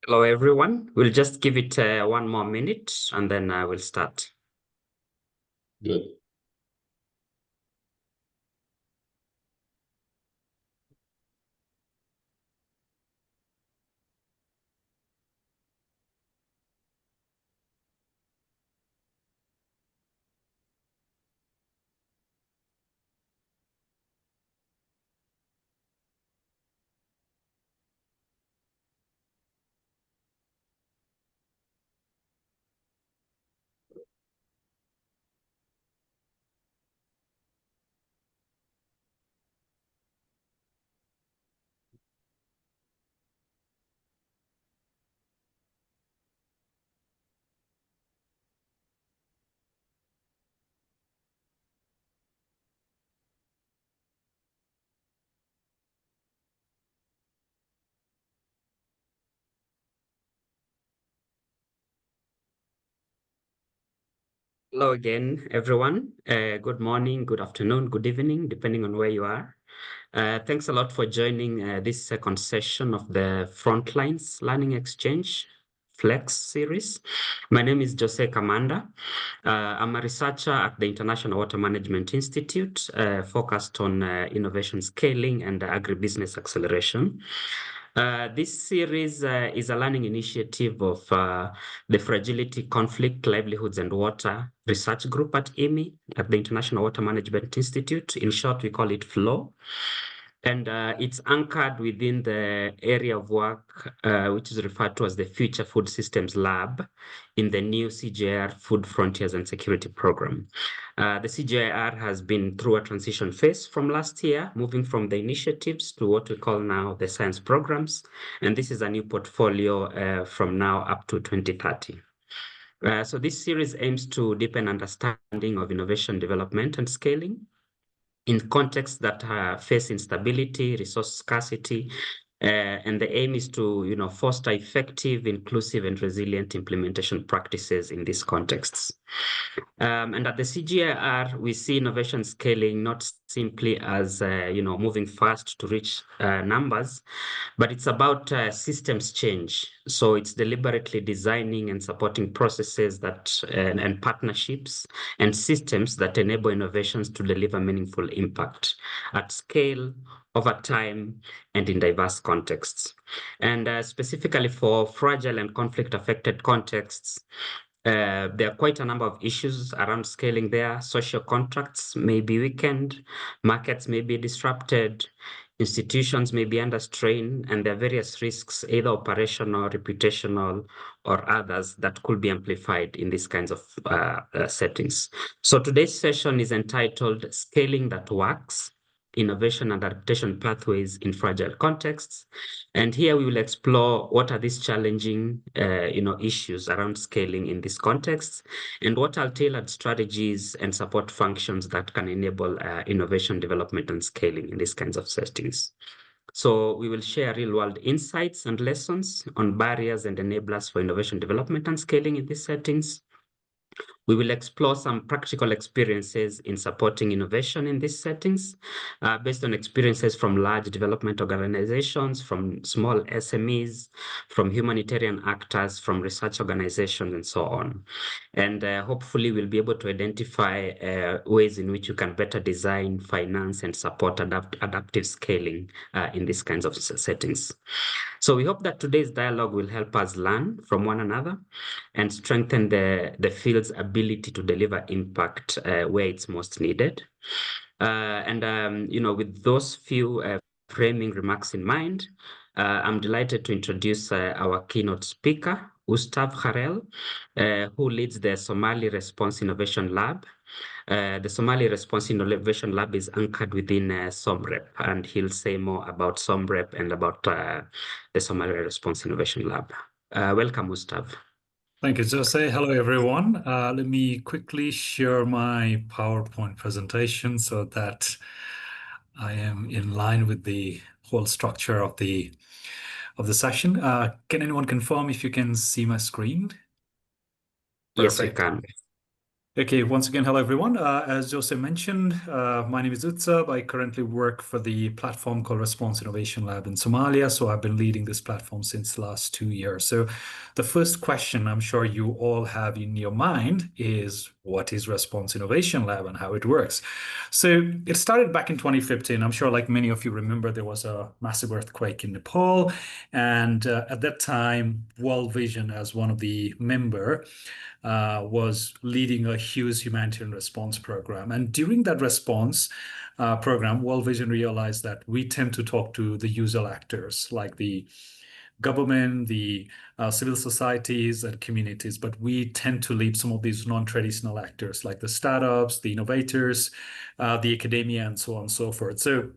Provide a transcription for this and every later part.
Hello, everyone. We'll just give it one more minute and then we'll start. Good. Hello again, everyone. Good morning, good afternoon, good evening, depending on where you are. Thanks a lot for joining this second session of the Frontlines Learning Exchange Flex series. My name is Jose Kamanda. I'm a researcher at the International Water Management Institute, focused on innovation scaling and agribusiness acceleration. This series is a learning initiative of the Fragility, Conflict, Livelihoods and Water Research Group at IWMI, at the International Water Management Institute. In short, we call it FLOW. And it's anchored within the area of work, which is referred to as the Future Food Systems Lab in the new CGIAR Food Frontiers and Security Program. The CGIAR has been through a transition phase from last year, moving from the initiatives to what we call now the science programs. And this is a new portfolio from now up to 2030. So this series aims to deepen understanding of innovation development and scaling in contexts that face instability, resource scarcity, and the aim is to, foster effective, inclusive, and resilient implementation practices in these contexts. And at the CGIAR, we see innovation scaling not simply as, moving fast to reach numbers, but it's about systems change. So it's deliberately designing and supporting processes that and partnerships and systems that enable innovations to deliver meaningful impact at scale, over time, and in diverse contexts. And specifically for fragile and conflict-affected contexts, there are quite a number of issues around scaling there. Social contracts may be weakened, markets may be disrupted, institutions may be under strain, and there are various risks, either operational, reputational, or others that could be amplified in these kinds of settings. So today's session is entitled Scaling That Works, Innovation and Adaptation Pathways in Fragile Contexts. And here we will explore what are these challenging issues around scaling in these contexts, and what are tailored strategies and support functions that can enable innovation development and scaling in these kinds of settings. So we will share real-world insights and lessons on barriers and enablers for innovation development and scaling in these settings. We will explore some practical experiences in supporting innovation in these settings, based on experiences from large development organizations, from small SMEs, from humanitarian actors, from research organizations, and so on. And hopefully we'll be able to identify ways in which you can better design, finance, and support adaptive scaling in these kinds of settings. So we hope that today's dialogue will help us learn from one another and strengthen the field's ability to deliver impact where it's most needed. With those few framing remarks in mind, I'm delighted to introduce our keynote speaker, Utsav Kharel, who leads the Somali Response Innovation Lab. The Somali Response Innovation Lab is anchored within SomRIL, and he'll say more about SomRIL and about the Somali Response Innovation Lab. Welcome, Utsav. Thank you, Jose. Hello, everyone. Let me quickly share my PowerPoint presentation so that I am in line with the whole structure of the session. Can anyone confirm if you can see my screen? Yes, I can. Okay, once again, hello everyone. As Jose mentioned, my name is Utsav. I currently work for the platform called Response Innovation Lab in Somalia. So I've been leading this platform since the last 2 years. So the first question I'm sure you all have in your mind is, what is Response Innovation Lab and how it works? So it started back in 2015. I'm sure like many of you remember, there was a massive earthquake in Nepal. And at that time, World Vision, as one of the members, was leading a huge humanitarian response program. And during that response program, World Vision realized that we tend to talk to the usual actors like the government, the civil societies and communities, but we tend to leave some of these non-traditional actors like the startups, the innovators, the academia, and so on and so forth. So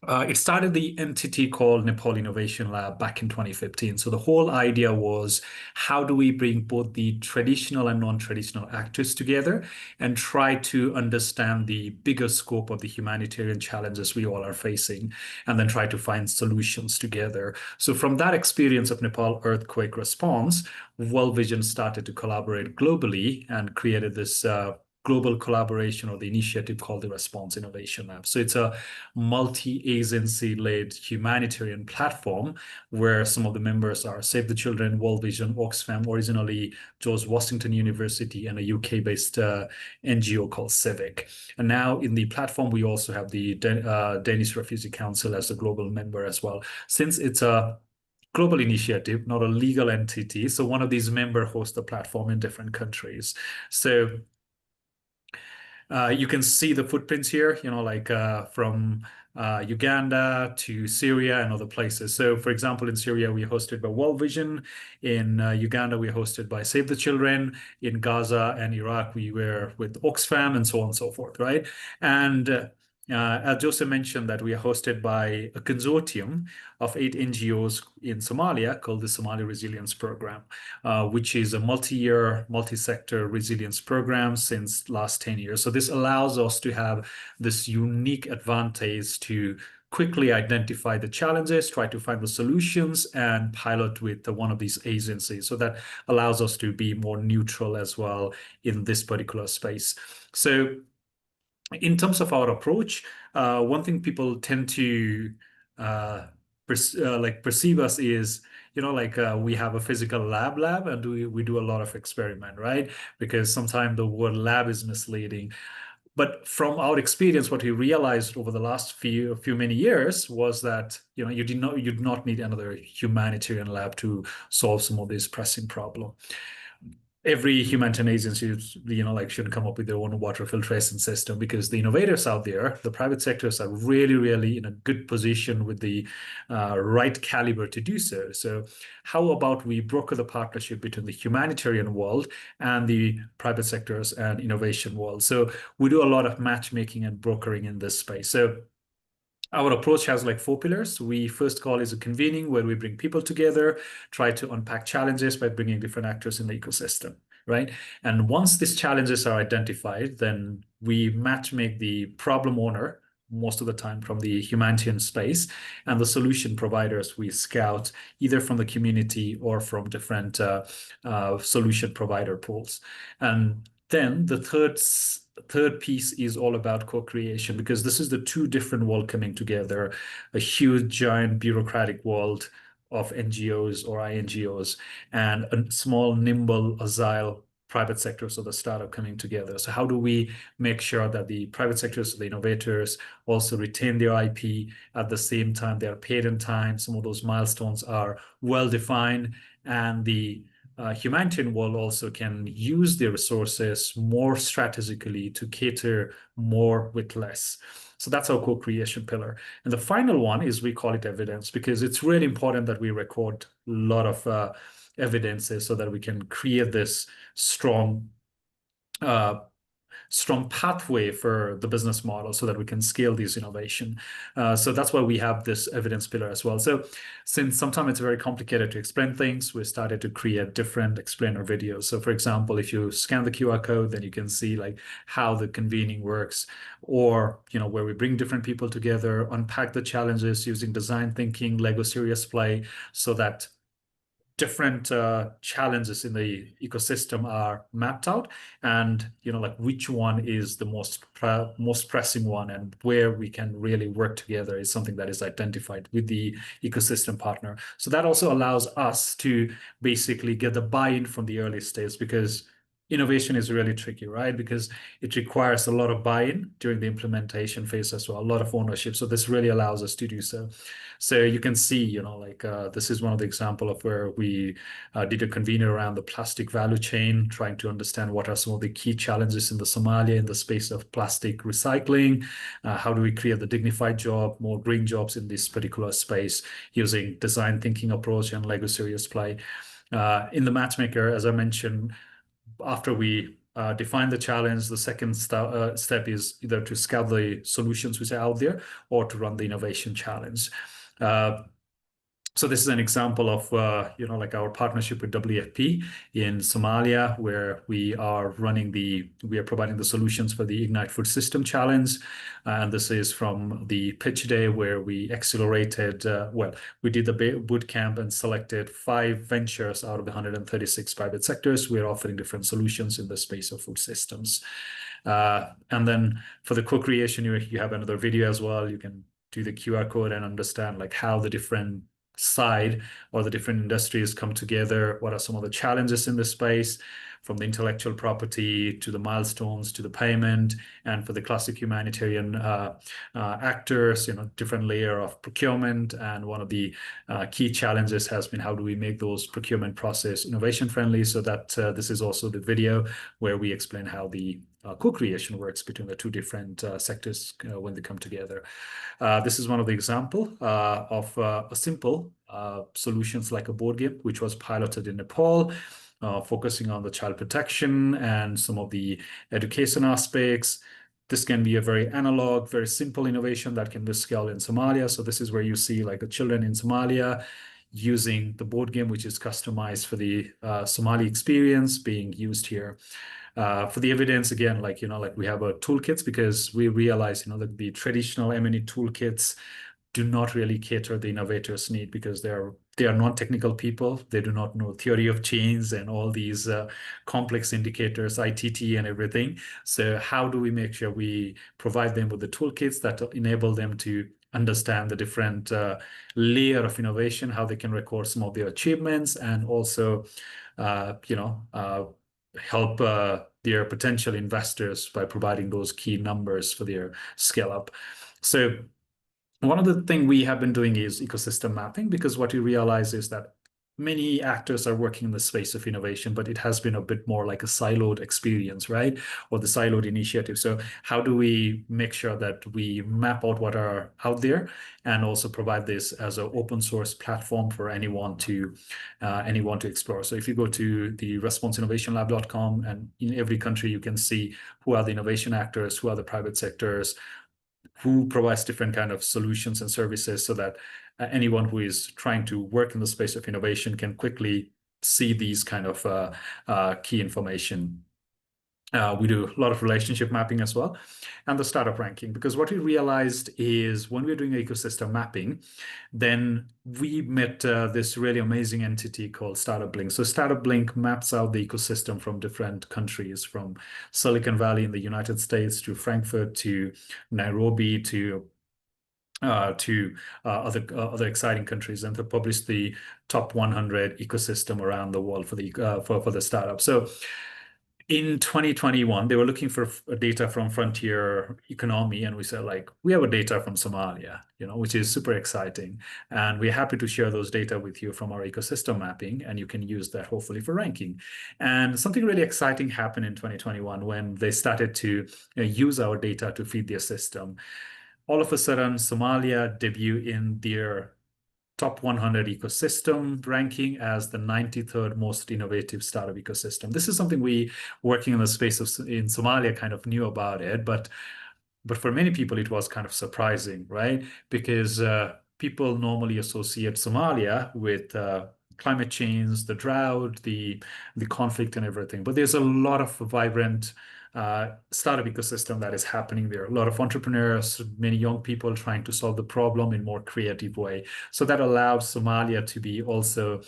it started the entity called Nepal Innovation Lab back in 2015. So the whole idea was, how do we bring both the traditional and non-traditional actors together and try to understand the bigger scope of the humanitarian challenges we all are facing, and then try to find solutions together. So from that experience of Nepal earthquake response, World Vision started to collaborate globally and created this global collaboration or the initiative called the Response Innovation Lab. So it's a multi-agency led humanitarian platform where some of the members are Save the Children, World Vision, Oxfam, originally George Washington University, and a UK-based NGO called Civic. And now in the platform, we also have the Danish Refugee Council as a global member as well. Since it's a global initiative, not a legal entity, so one of these members hosts the platform in different countries. So you can see the footprints here, like from Uganda to Syria and other places. So, for example, in Syria, we are hosted by World Vision. In Uganda, we are hosted by Save the Children. In Gaza and Iraq, we were with Oxfam and so on and so forth, right? And as Joseph mentioned, that we are hosted by a consortium of 8 NGOs in Somalia called the Somali Resilience Program, which is a multi-year, multi-sector resilience program since last 10 years. So this allows us to have this unique advantage to quickly identify the challenges, try to find the solutions, and pilot with one of these agencies. So that allows us to be more neutral as well in this particular space. So in terms of our approach, one thing people tend to perceive us is, we have a physical lab and we do a lot of experiment, right? Because sometimes the word lab is misleading. But from our experience, what we realized over the last few many years was that you do not need another humanitarian lab to solve some of these pressing problems. Every humanitarian agency, should come up with their own water filtration system, because the innovators out there, the private sectors, are really, really in a good position with the right caliber to do so. So how about we broker the partnership between the humanitarian world and the private sectors and innovation world? So we do a lot of matchmaking and brokering in this space. So our approach has like 4 pillars. We first call is a convening, where we bring people together, try to unpack challenges by bringing different actors in the ecosystem, right? And once these challenges are identified, then we matchmake the problem owner, most of the time from the humanitarian space, and the solution providers we scout either from the community or from different solution provider pools. And then the third piece is all about co-creation, because this is the 2 different worlds coming together, a huge giant bureaucratic world of NGOs or INGOs and a small nimble agile private sectors of the startup coming together. So how do we make sure that the private sectors, the innovators, also retain their IP at the same time they are paid in time, some of those milestones are well defined, and the humanitarian world also can use their resources more strategically to cater more with less. So that's our co-creation pillar. And the final one is, we call it evidence, because it's really important that we record a lot of evidences so that we can create this strong pathway for the business model so that we can scale these innovation. So that's why we have this evidence pillar as well. So since sometimes it's very complicated to explain things, we started to create different explainer videos. So for example, if you scan the QR code, then you can see like how the convening works, or where we bring different people together, unpack the challenges using design thinking, Lego serious play, so that different challenges in the ecosystem are mapped out, and like which one is the most pressing one, and where we can really work together is something that is identified with the ecosystem partner. So that also allows us to basically get the buy-in from the early stage, because innovation is really tricky, right? Because it requires a lot of buy-in during the implementation phase as well, a lot of ownership. So this really allows us to do so. So you can see, this is one of the example of where we did a convener around the plastic value chain, trying to understand what are some of the key challenges in the Somalia in the space of plastic recycling. How do we create the dignified job, more green jobs in this particular space using design thinking approach and Lego serious play. In the matchmaker, as I mentioned, after we define the challenge, the second step is either to scout the solutions which are out there or to run the innovation challenge. So this is an example of, like our partnership with WFP in Somalia, where we are providing the solutions for the Ignite Food System Challenge. And this is from the pitch day where we accelerated, we did the boot camp and selected 5 ventures out of the 136 private sectors. We're offering different solutions in the space of food systems. And then for the co-creation, you have another video as well. You can do the QR code and understand like how the different side or the different industries come together. What are some of the challenges in this space, from the intellectual property to the milestones to the payment, and for the classic humanitarian actors, different layer of procurement. And one of the key challenges has been how do we make those procurement process innovation friendly, so that this is also the video where we explain how the co-creation works between the two different sectors when they come together. This is one of the example of a simple solutions like a board game, which was piloted in Nepal, focusing on the child protection and some of the education aspects. This can be a very analog, very simple innovation that can be scaled in Somalia. So this is where you see like the children in Somalia using the board game, which is customized for the Somali experience being used here. For the evidence, again, we have a toolkits, because we realize, that the traditional M&E toolkits do not really cater the innovators' need, because they are non-technical people. They do not know theory of chains and all these complex indicators, ITT and everything. So how do we make sure we provide them with the toolkits that enable them to understand the different layer of innovation, how they can record some of their achievements, and also, help their potential investors by providing those key numbers for their scale up. So one of the things we have been doing is ecosystem mapping, because what we realize is that many actors are working in the space of innovation, but it has been a bit more like a siloed experience, right? Or the siloed initiative. So how do we make sure that we map out what are out there, and also provide this as an open source platform for anyone to explore? So if you go to the responseinnovationlab.com, and in every country you can see who are the innovation actors, who are the private sectors, who provides different kind of solutions and services, so that anyone who is trying to work in the space of innovation can quickly see these kind of key information. We do a lot of relationship mapping as well, and the startup ranking, because what we realized is when we're doing ecosystem mapping, then we met this really amazing entity called Startup Link. So Startup Link maps out the ecosystem from different countries, from Silicon Valley in the United States to Frankfurt to Nairobi to other exciting countries, and to publish the top 100 ecosystem around the world for the startup. So in 2021, they were looking for data from frontier economy, and we said, like, we have a data from Somalia, which is super exciting, and we're happy to share those data with you from our ecosystem mapping, and you can use that hopefully for ranking. And something really exciting happened in 2021 when they started to use our data to feed their system. All of a sudden, Somalia debuted in their top 100 ecosystem ranking as the 93rd most innovative startup ecosystem. This is something we, working in the space in Somalia, kind of knew about it, but for many people it was kind of surprising, right? Because people normally associate Somalia with climate change, the drought, the conflict and everything. But there's a lot of vibrant startup ecosystem that is happening there. A lot of entrepreneurs, many young people trying to solve the problem in more creative way. So that allows Somalia to be also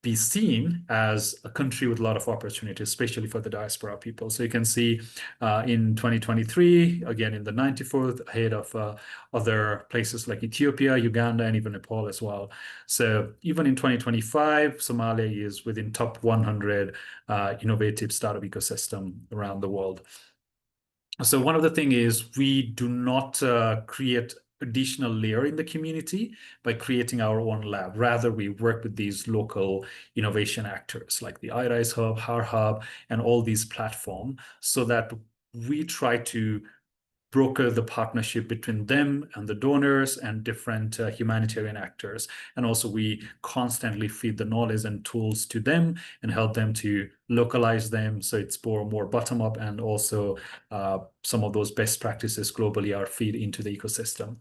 be seen as a country with a lot of opportunities, especially for the diaspora people. So you can see in 2023, again in the 94th, ahead of other places like Ethiopia, Uganda, and even Nepal as well. So even in 2025, Somalia is within top 100 innovative startup ecosystem around the world. So one of the things is we do not create additional layer in the community by creating our own lab. Rather, we work with these local innovation actors like the iRise Hub, Har Hub, and all these platforms, so that we try to broker the partnership between them and the donors and different humanitarian actors. And also we constantly feed the knowledge and tools to them and help them to localize them. So it's more bottom up, and also some of those best practices globally are feed into the ecosystem.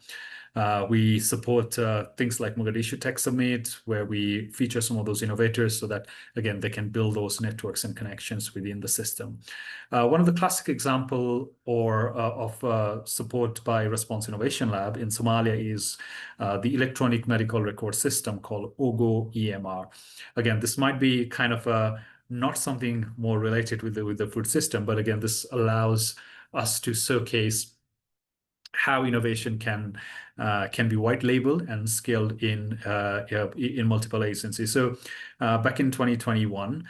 We support things like Mogadishu Tech Summit, where we feature some of those innovators so that, again, they can build those networks and connections within the system. One of the classic example of support by Response Innovation Lab in Somalia is the electronic medical record system called OGO EMR. Again, this might be kind of not something more related with the food system, but again, this allows us to showcase how innovation can be white labeled and scaled in multiple agencies. So back in 2021,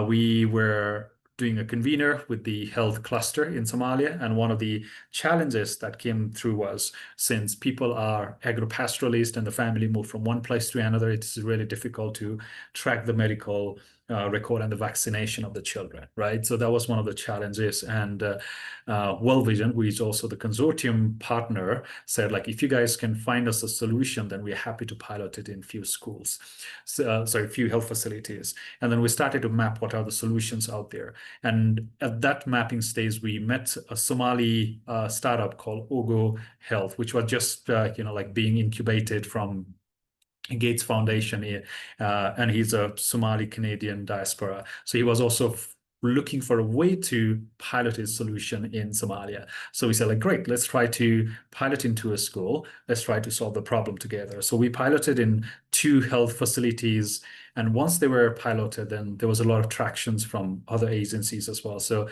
we were doing a convener with the health cluster in Somalia, and one of the challenges that came through was, since people are agro-pastoralist and the family move from one place to another, it's really difficult to track the medical record and the vaccination of the children, right? So that was one of the challenges. And World Vision, who is also the consortium partner, said, like, if you guys can find us a solution, then we're happy to pilot it in few schools, few health facilities. And then we started to map what are the solutions out there. And at that mapping stage, we met a Somali startup called Ogo Health, which was just being incubated from Gates Foundation, and he's a Somali Canadian diaspora. So he was also looking for a way to pilot his solution in Somalia. So we said, like, great, let's try to pilot into a school. Let's try to solve the problem together. So we piloted in 2 health facilities. And once they were piloted, then there was a lot of tractions from other agencies as well. So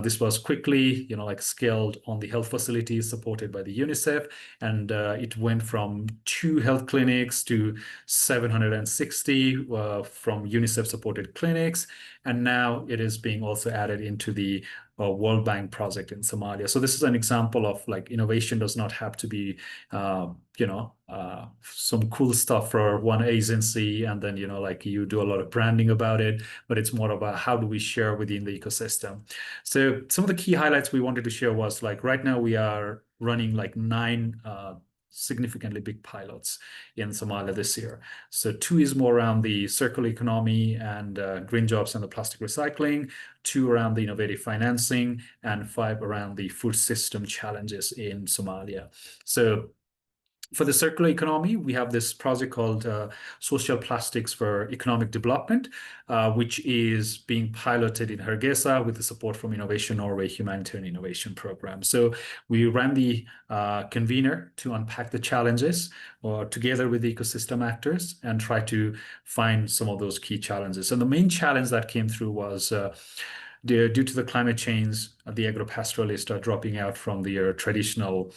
this was quickly, scaled on the health facilities supported by the UNICEF. And it went from 2 health clinics to 760 from UNICEF supported clinics. And now it is being also added into the World Bank project in Somalia. So this is an example of, like, innovation does not have to be, some cool stuff for one agency, and then, you do a lot of branding about it, but it's more about how do we share within the ecosystem. So some of the key highlights we wanted to share was, like, right now we are running like 9 significantly big pilots in Somalia this year. So 2 is more around the circular economy and green jobs and the plastic recycling, 2 around the innovative financing, and 5 around the food system challenges in Somalia. So for the circular economy, we have this project called Social Plastics for Economic Development, which is being piloted in Hargeisa with the support from Innovation Norway Humanitarian Innovation Program. So we ran the convener to unpack the challenges together with the ecosystem actors and try to find some of those key challenges. And the main challenge that came through was due to the climate change, the agro-pastoralists are dropping out from their traditional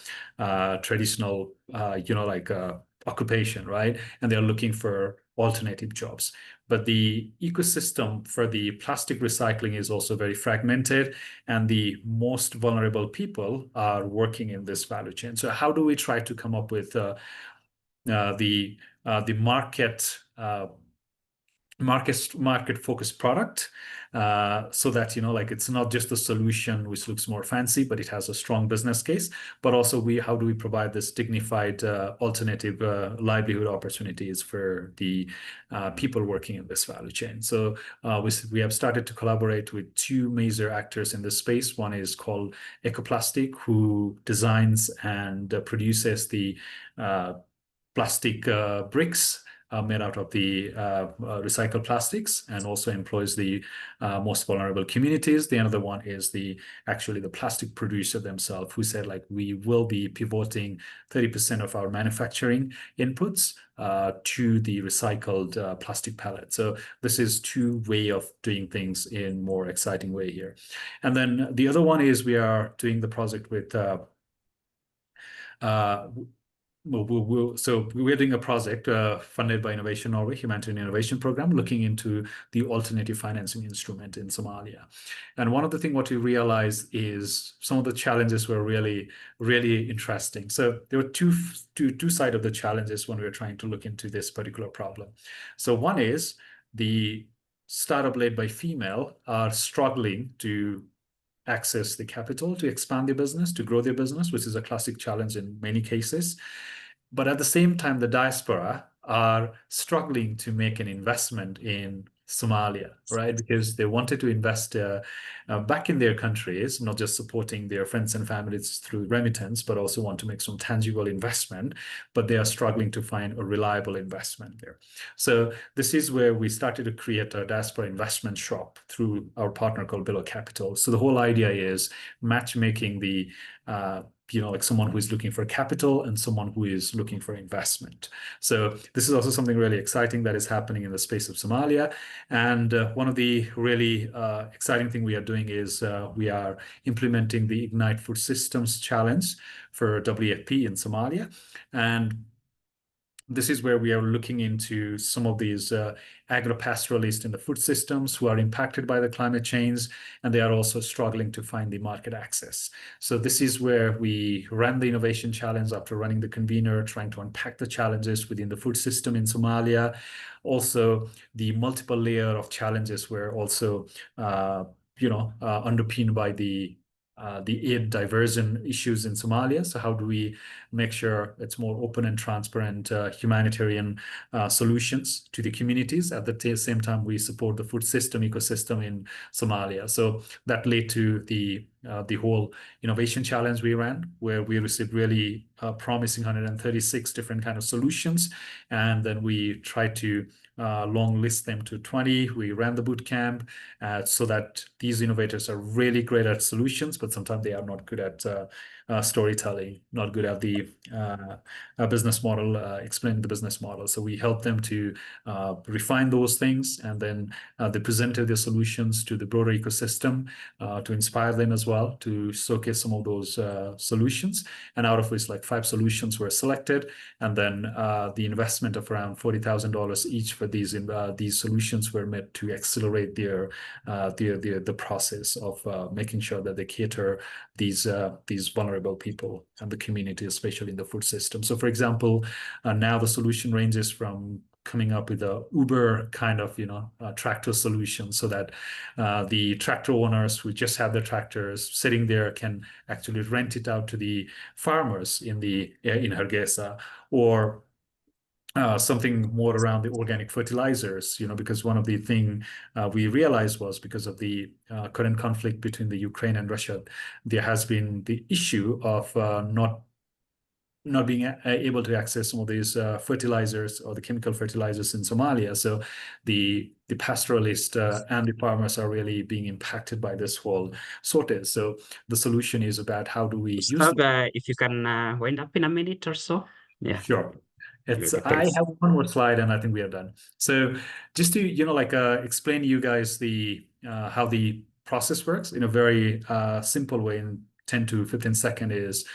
occupation, right? And they're looking for alternative jobs. But the ecosystem for the plastic recycling is also very fragmented, and the most vulnerable people are working in this value chain. So how do we try to come up with the market focused product so that it's not just a solution which looks more fancy, but it has a strong business case, but also how do we provide this dignified alternative livelihood opportunities for the people working in this value chain. So we have started to collaborate with 2 major actors in this space. One is called Ecoplastic, who designs and produces the plastic bricks made out of the recycled plastics and also employs the most vulnerable communities. The other one is actually the plastic producer themselves, who said like we will be pivoting 30% of our manufacturing inputs to the recycled plastic pellet. So this is two way of doing things in more exciting way here. And then the other one is we are doing the project with so we're doing a project funded by Innovation Norway, Humanitarian Innovation Program, looking into the alternative financing instrument in Somalia. And one of the things what we realized is some of the challenges were really, really interesting. So there were two sides of the challenges when we were trying to look into this particular problem. So one is the startup led by female are struggling to access the capital to expand their business, to grow their business, which is a classic challenge in many cases. But at the same time, the diaspora are struggling to make an investment in Somalia, right? Because they wanted to invest back in their countries, not just supporting their friends and families through remittance, but also want to make some tangible investment, but they are struggling to find a reliable investment there. So this is where we started to create a diaspora investment shop through our partner called Below Capital. So the whole idea is matchmaking the like someone who is looking for capital and someone who is looking for investment. So this is also something really exciting that is happening in the space of Somalia. And one of the really exciting thing we are doing is we are implementing the Ignite Food Systems Challenge for WFP in Somalia. And this is where we are looking into some of these agro-pastoralists in the food systems who are impacted by the climate change, and they are also struggling to find the market access. So this is where we ran the innovation challenge after running the convener, trying to unpack the challenges within the food system in Somalia. Also, the multiple layer of challenges were also underpinned by the aid diversion issues in Somalia. So how do we make sure it's more open and transparent humanitarian solutions to the communities? At the same time, we support the food system ecosystem in Somalia. So that led to the whole innovation challenge we ran, where we received really promising 136 different kind of solutions. And then we tried to long list them to 20. We ran the boot camp so that these innovators are really great at solutions, but sometimes they are not good at storytelling, not good at the business model, explaining the business model. So we help them to refine those things, and then they presented their solutions to the broader ecosystem to inspire them as well, to showcase some of those solutions. And out of which, like 5 solutions were selected, and then the investment of around $40,000 each for these solutions were made to accelerate the process of making sure that they cater these vulnerable people and the community, especially in the food system. So, for example, now the solution ranges from coming up with a Uber kind of tractor solution, so that the tractor owners who just have their tractors sitting there can actually rent it out to the farmers in Hargeisa, or something more around the organic fertilizers, because one of the things we realized was because of the current conflict between the Ukraine and Russia, there has been the issue of not being able to access some of these fertilizers or the chemical fertilizers in Somalia. So the pastoralists and the farmers are really being impacted by this whole shortage. So the solution is about how do we use if you can wind up in a minute or so. Yeah. Sure. I have one more slide and I think we are done. So just to explain to you guys how the process works in a very simple way in 10 to 15 seconds is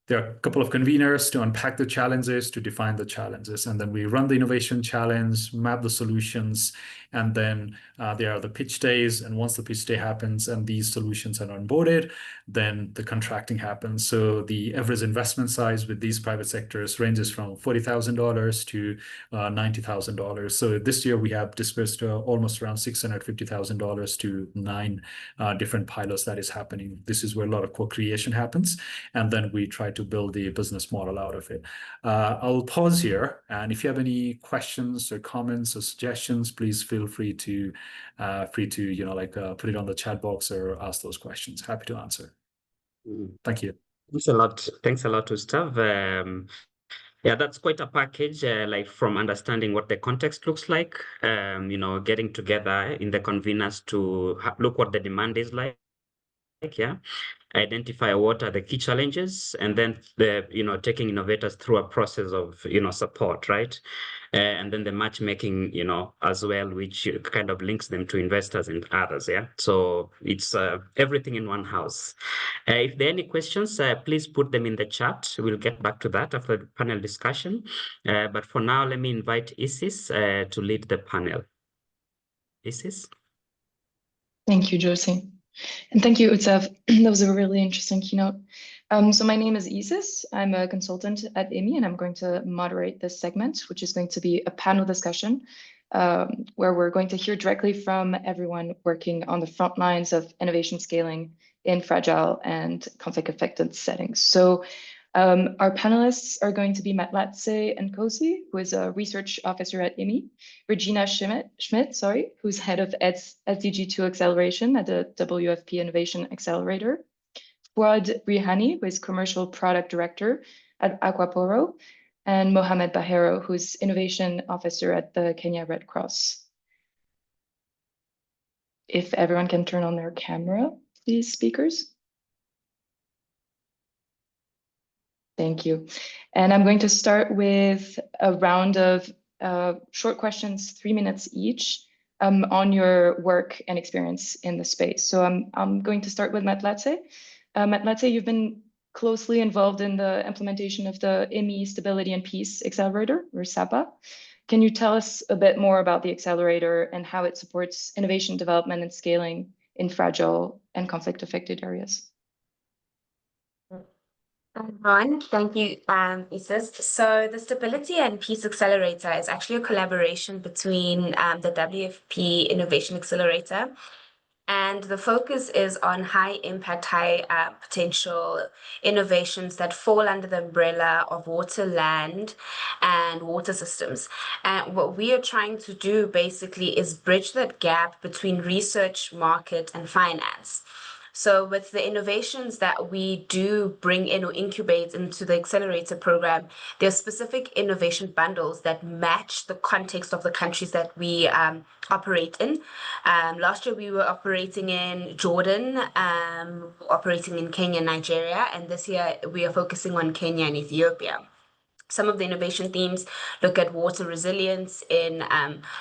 there are a couple of conveners to unpack the challenges, to define the challenges, and then we run the innovation challenge, map the solutions, and then there are the pitch days. And once the pitch day happens and these solutions are onboarded, then the contracting happens. So the average investment size with these private sectors ranges from $40,000 to $90,000. So this year we have dispersed almost around $650,000 to 9 different pilots that is happening. This is where a lot of co-creation happens, and then we try to build the business model out of it. I'll pause here, and if you have any questions or comments or suggestions, please feel free to put it on the chat box or ask those questions. Happy to answer. Thank you. Thanks a lot. Thanks a lot, Utsav. Yeah, that's quite a package, like from understanding what the context looks like, getting together in the conveners to look what the demand is like, yeah, identify what are the key challenges, and then taking innovators through a process of, support, right? And then the matchmaking, as well, which kind of links them to investors and others, yeah? So it's everything in one house. If there are any questions, please put them in the chat. We'll get back to that after the panel discussion. But for now, let me invite Isis to lead the panel. Isis? Thank you, Josie. And thank you, Utsav. That was a really interesting keynote. So my name is Isis. I'm a consultant at IWMI, and I'm going to moderate this segment, which is going to be a panel discussion where we're going to hear directly from everyone working on the front lines of innovation scaling in fragile and conflict-affected settings. So our panelists are going to be Mahlatse Nkosi, who is a research officer at IWMI, Regina Schmidt, who's head of SDG2 acceleration at the WFP Innovation Accelerator, Fouad Rihani, who is commercial product director at Aquaporo, and Mohamed Bahero, who's innovation officer at the Kenya Red Cross. If everyone can turn on their camera, please, speakers. Thank you. And I'm going to start with a round of short questions, 3 minutes each, on your work and experience in the space. So I'm going to start with Mahlatse. Mahlatse, you've been closely involved in the implementation of the IWMI Stability and Peace Accelerator, or SAPA. Can you tell us a bit more about the accelerator and how it supports innovation development and scaling in fragile and conflict-affected areas? Everyone, thank you, Isis. So the Stability and Peace Accelerator is actually a collaboration between the WFP Innovation Accelerator, and the focus is on high impact, high potential innovations that fall under the umbrella of water, land, and water systems. And what we are trying to do basically is bridge that gap between research, market, and finance. So with the innovations that we do bring in or incubate into the accelerator program, there are specific innovation bundles that match the context of the countries that we operate in. Last year we were operating in Jordan, operating in Kenya, Nigeria, and this year we are focusing on Kenya and Ethiopia. Some of the innovation themes look at water resilience in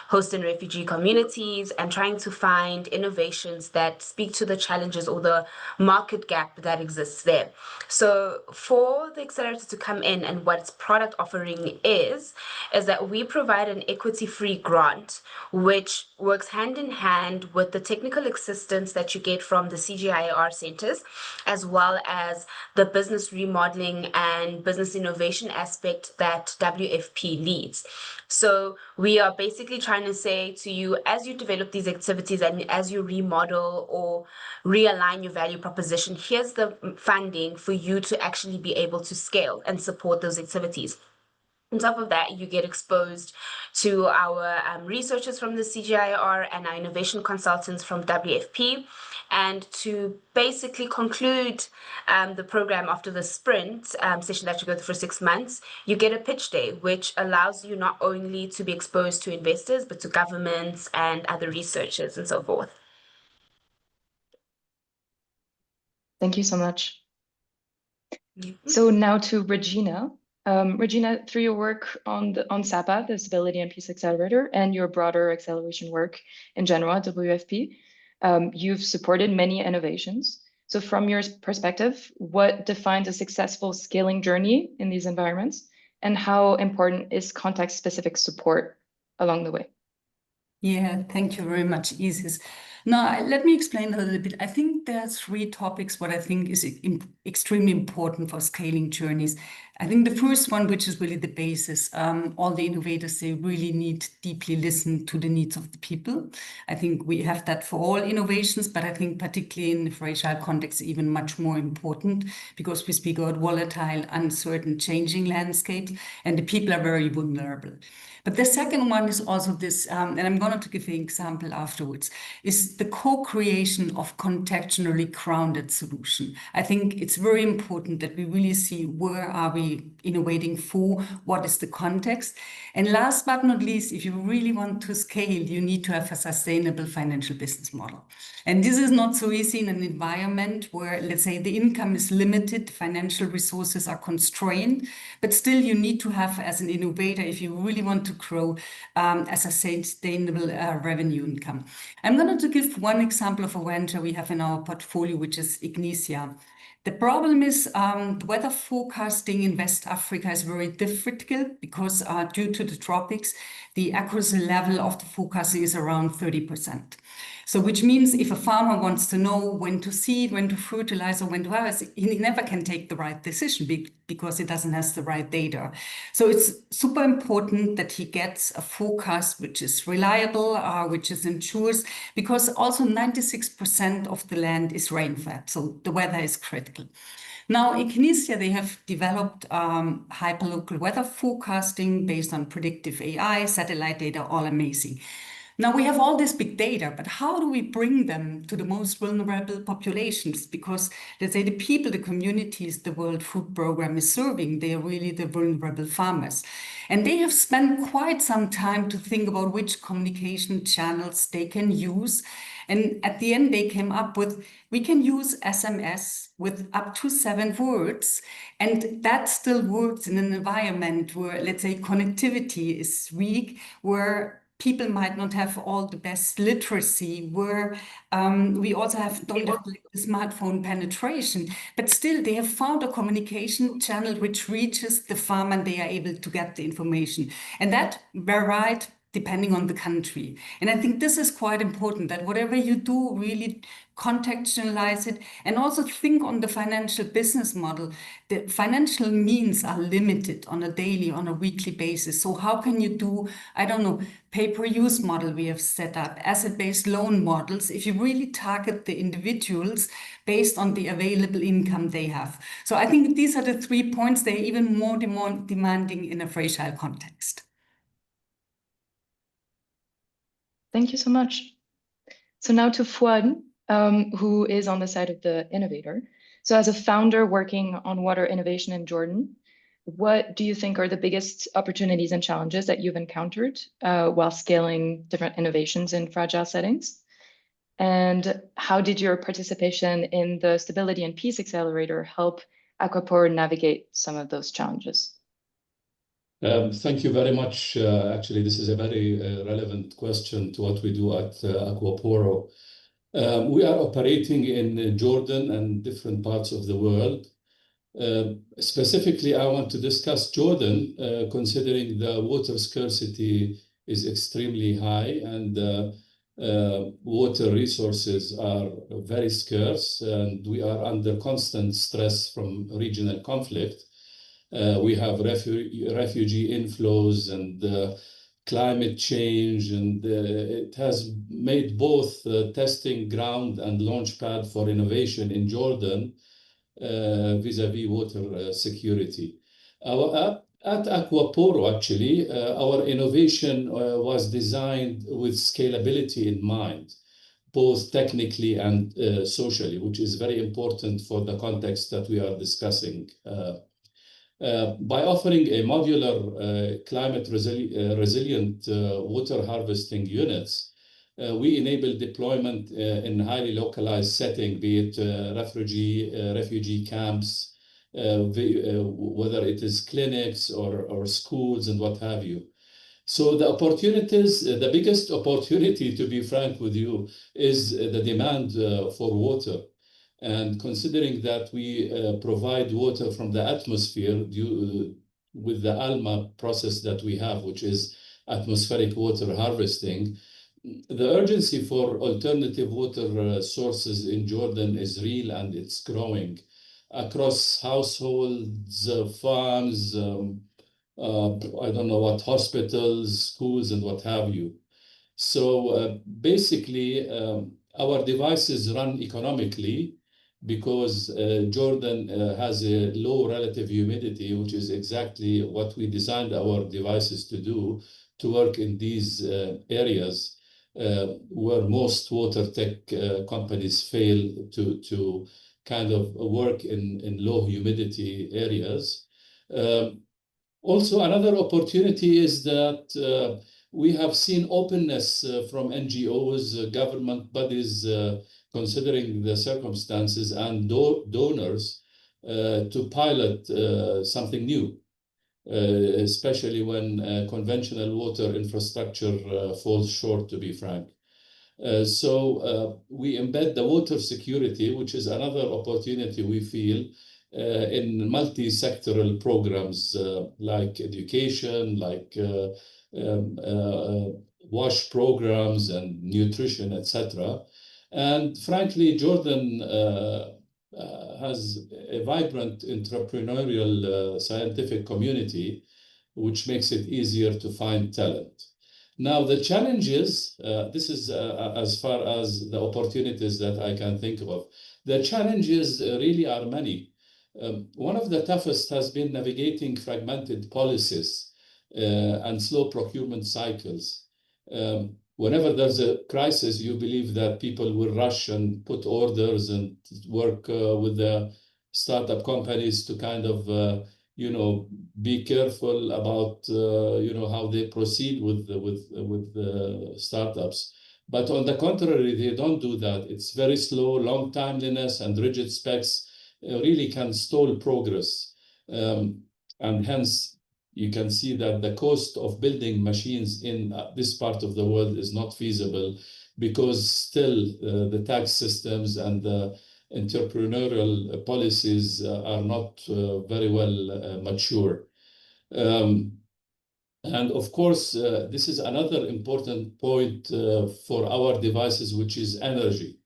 host and refugee communities and trying to find innovations that speak to the challenges or the market gap that exists there. So for the accelerator to come in and what its product offering is that we provide an equity-free grant, which works hand in hand with the technical assistance that you get from the CGIAR centers, as well as the business remodeling and business innovation aspect that WFP leads. So we are basically trying to say to you, as you develop these activities and as you remodel or realign your value proposition, here's the funding for you to actually be able to scale and support those activities. On top of that, you get exposed to our researchers from the CGIAR and our innovation consultants from WFP. And to basically conclude the program after the sprint session that you go through for 6 months, you get a pitch day, which allows you not only to be exposed to investors, but to governments and other researchers and so forth. Thank you so much. So now to Regina. Regina, through your work on SAPA, the Stability and Peace Accelerator, and your broader acceleration work in general at WFP, you've supported many innovations. So from your perspective, what defines a successful scaling journey in these environments, and how important is context-specific support along the way? Yeah, thank you very much, Isis. Now, let me explain a little bit. I think there are 3 topics what I think is extremely important for scaling journeys. I think the first one, which is really the basis, all the innovators, they really need deeply listen to the needs of the people. I think we have that for all innovations, but I think particularly in the fragile context, even much more important because we speak about volatile, uncertain, changing landscapes, and the people are very vulnerable. But the second one is also this, and I'm going to give an example afterwards, is is the co-creation of contextually grounded solution. I think it's very important that we really see where are we innovating for, what is the context. And last but not least, if you really want to scale, you need to have a sustainable financial business model. And this is not so easy in an environment where, let's say, the income is limited, financial resources are constrained, but still you need to have, as an innovator, if you really want to grow, as a sustainable revenue income. I'm going to give one example of a venture we have in our portfolio, which is Ignitia. The problem is weather forecasting in West Africa is very difficult because due to the tropics, the accuracy level of the forecasting is around 30%. So which means if a farmer wants to know when to seed, when to fertilize, or when to harvest, he never can take the right decision because he doesn't have the right data. So it's super important that he gets a forecast which is reliable, which is ensures, because also 96% of the land is rain-fed, so the weather is critical. Now, Ignitia, they have developed hyperlocal weather forecasting based on predictive AI, satellite data, all amazing. Now we have all this big data, but how do we bring them to the most vulnerable populations? Because let's say the people, the communities, the World Food Programme is serving, they are really the vulnerable farmers. And they have spent quite some time to think about which communication channels they can use. And at the end, they came up with, we can use SMS with up to 7 words. And that still works in an environment where, let's say, connectivity is weak, where people might not have all the best literacy, where we also don't have the smartphone penetration, but still they have found a communication channel which reaches the farm and they are able to get the information. And that varied depending on the country. And I think this is quite important, that whatever you do, really contextualize it and also think on the financial business model. The financial means are limited on a daily, on a weekly basis. So how can you do, I don't know, pay-per-use model we have set up, asset-based loan models, if you really target the individuals based on the available income they have. So I think these are the 3 points. They're even more demanding in a fragile context. Thank you so much. So now to Fouad, who is on the side of the innovator. So as a founder working on water innovation in Jordan, what do you think are the biggest opportunities and challenges that you've encountered while scaling different innovations in fragile settings? And how did your participation in the Stability and Peace Accelerator help Aquaporo navigate some of those challenges? Thank you very much. Actually, this is a very relevant question to what we do at Aquaporo. We are operating in Jordan and different parts of the world. Specifically, I want to discuss Jordan, considering the water scarcity is extremely high and water resources are very scarce, and we are under constant stress from regional conflict. We have refugee inflows and climate change, and it has made both testing ground and launch pad for innovation in Jordan vis-a-vis water security. At Aquaporo, actually, our innovation was designed with scalability in mind, both technically and socially, which is very important for the context that we are discussing. By offering a modular climate resilient water harvesting units, we enable deployment in highly localized setting, be it refugee camps, whether it is clinics or schools and what have you. So the opportunities, the biggest opportunity, to be frank with you, is the demand for water. And considering that we provide water from the atmosphere with the ALMA process that we have, which is atmospheric water harvesting, the urgency for alternative water sources in Jordan is real, and it's growing across households, farms, I don't know what, hospitals, schools, and what have you. So basically, our devices run economically because Jordan has a low relative humidity, which is exactly what we designed our devices to do, to work in these areas. where most water tech companies fail to kind of work in low humidity areas. Also, another opportunity is that we have seen openness from NGOs, government bodies, considering the circumstances, and donors to pilot something new, especially when conventional water infrastructure falls short, to be frank. So we embed the water security, which is another opportunity we feel, in multi-sectoral programs like education, like wash programs and nutrition, etc. And frankly, Jordan has a vibrant entrepreneurial scientific community, which makes it easier to find talent. Now, the challenges, this is as far as the opportunities that I can think of. The challenges really are many. One of the toughest has been navigating fragmented policies and slow procurement cycles. Whenever there's a crisis, you believe that people will rush and put orders and work with the startup companies to kind of, be careful about, how they proceed with the startups. But on the contrary, they don't do that. It's very slow, long timeliness, and rigid specs really can stall progress. And hence, you can see that the cost of building machines in this part of the world is not feasible, because still the tax systems and the entrepreneurial policies are not very well mature. And of course, this is another important point for our devices, which is energy.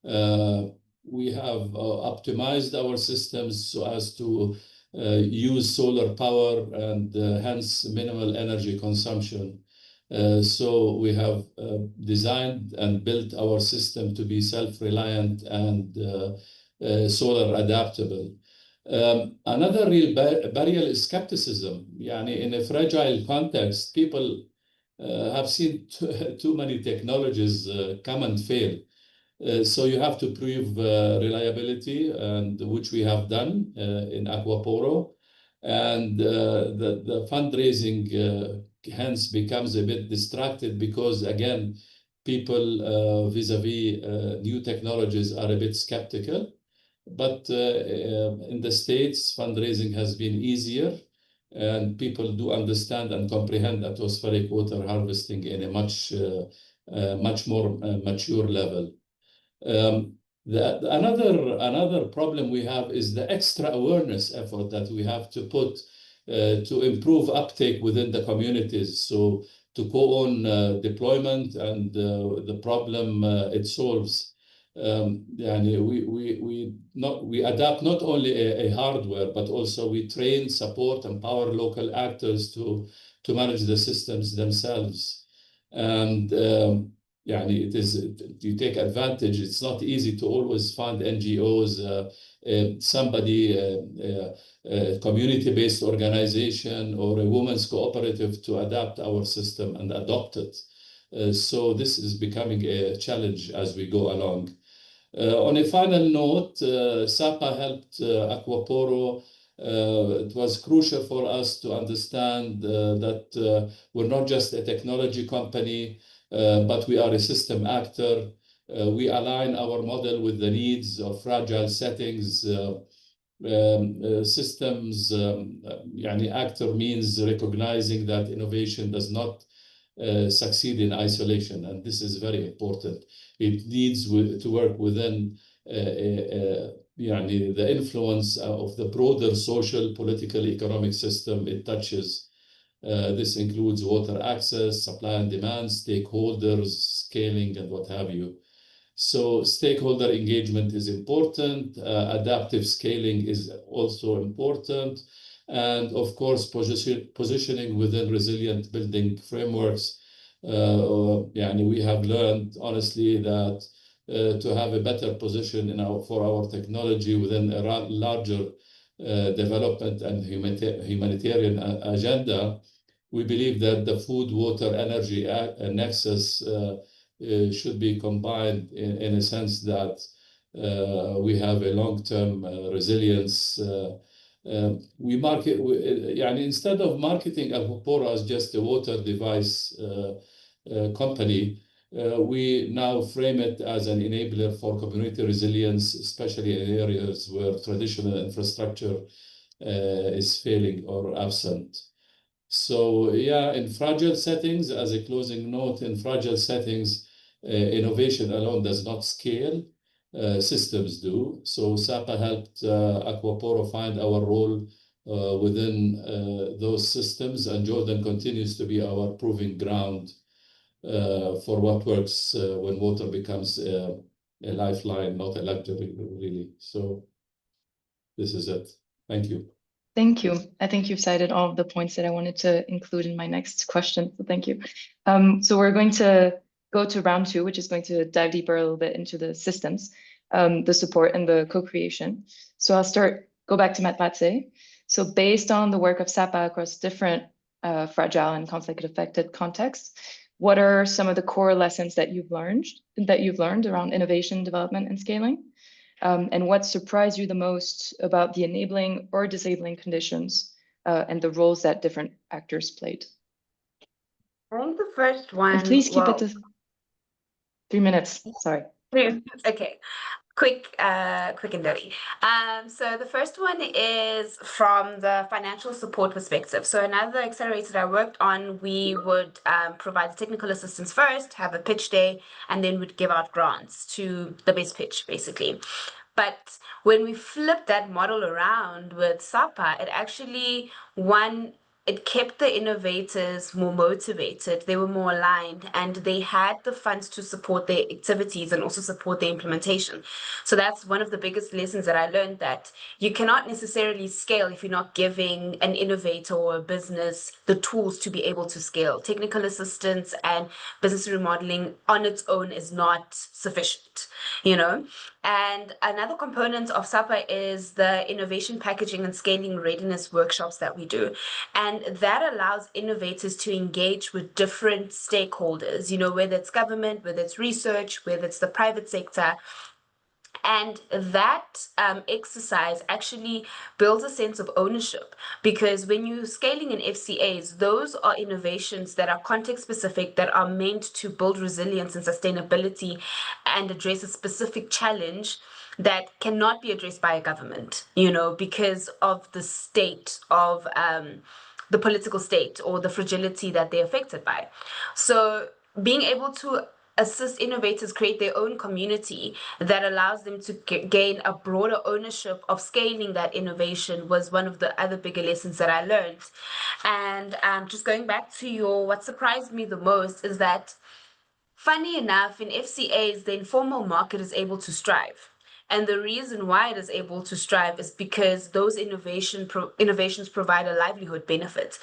We have optimized our systems so as to use solar power and hence minimal energy consumption. So we have designed and built our system to be self-reliant and solar adaptable. Another real barrier is skepticism. In a fragile context, people have seen too many technologies come and fail. So you have to prove reliability, and which we have done in Aquaporo. And the fundraising hence becomes a bit distracted, because again, people vis-a-vis new technologies are a bit skeptical. But in the States, fundraising has been easier, and people do understand and comprehend atmospheric water harvesting in a much more mature level. Another problem we have is the extra awareness effort that we have to put to improve uptake within the communities. So to co-own deployment and the problem it solves. We adapt not only a hardware, but also we train, support, empower local actors to manage the systems themselves. And it is, you take advantage. It's not easy to always find NGOs, a community-based organization or a women's cooperative to adapt our system and adopt it. So this is becoming a challenge as we go along. On a final note, SAPA helped Aquaporo. It was crucial for us to understand that we're not just a technology company, but we are a system actor. We align our model with the needs of fragile settings. Systems, actor means recognizing that innovation does not succeed in isolation, and this is very important. It needs to work within the influence of the broader social, political, economic system it touches. This includes water access, supply and demand, stakeholders, scaling, and what have you. So stakeholder engagement is important. Adaptive scaling is also important. And of course, positioning within resilient building frameworks. We have learned, honestly, that to have a better position for our technology within a larger development and humanitarian agenda, we believe that the food, water, energy nexus should be combined in a sense that we have a long-term resilience. We market, instead of marketing Aquaporo as just a water device company, we now frame it as an enabler for community resilience, especially in areas where traditional infrastructure is failing or absent. So yeah, in fragile settings, as a closing note, in fragile settings, innovation alone does not scale, systems do. So SAPA helped Aquaporo find our role within those systems, and Jordan continues to be our proving ground for what works when water becomes a lifeline, not a luxury, really. So this is it. Thank you. Thank you. I think you've cited all of the points that I wanted to include in my next question, so thank you. So we're going to go to round 2, which is going to dive deeper a little bit into the systems, the support and the co-creation. So I'll go back to Mahlatse. So based on the work of SAPA across different fragile and conflict-affected contexts, what are some of the core lessons that you've learned around innovation, development, and scaling? And what surprised you the most about the enabling or disabling conditions and the roles that different actors played? I think the first one. And please keep it to 3 minutes. Sorry. Okay. Quick and dirty. So the first one is from the financial support perspective. So another accelerator that I worked on, we would provide the technical assistance first, have a pitch day, and then we'd give out grants to the best pitch, basically. But when we flipped that model around with SAPA, it actually, it kept the innovators more motivated, they were more aligned, and they had the funds to support their activities and also support their implementation. So that's one of the biggest lessons that I learned, that you cannot necessarily scale if you're not giving an innovator or a business the tools to be able to scale. Technical assistance and business remodeling on its own is not sufficient, you know? And another component of SAPA is the innovation packaging and scaling readiness workshops that we do. And that allows innovators to engage with different stakeholders, you know, whether it's government, whether it's research, whether it's the private sector. And that exercise actually builds a sense of ownership, because when you're scaling in FCAs, those are innovations that are context specific, that are meant to build resilience and sustainability and address a specific challenge that cannot be addressed by a government, you know, because of the state of the political state or the fragility that they're affected by. So being able to assist innovators create their own community that allows them to gain a broader ownership of scaling that innovation was one of the other bigger lessons that I learned. And just going back to what surprised me the most is that, funny enough, in FCAs, the informal market is able to strive. And the reason why it is able to strive is because those innovations provide a livelihood benefit.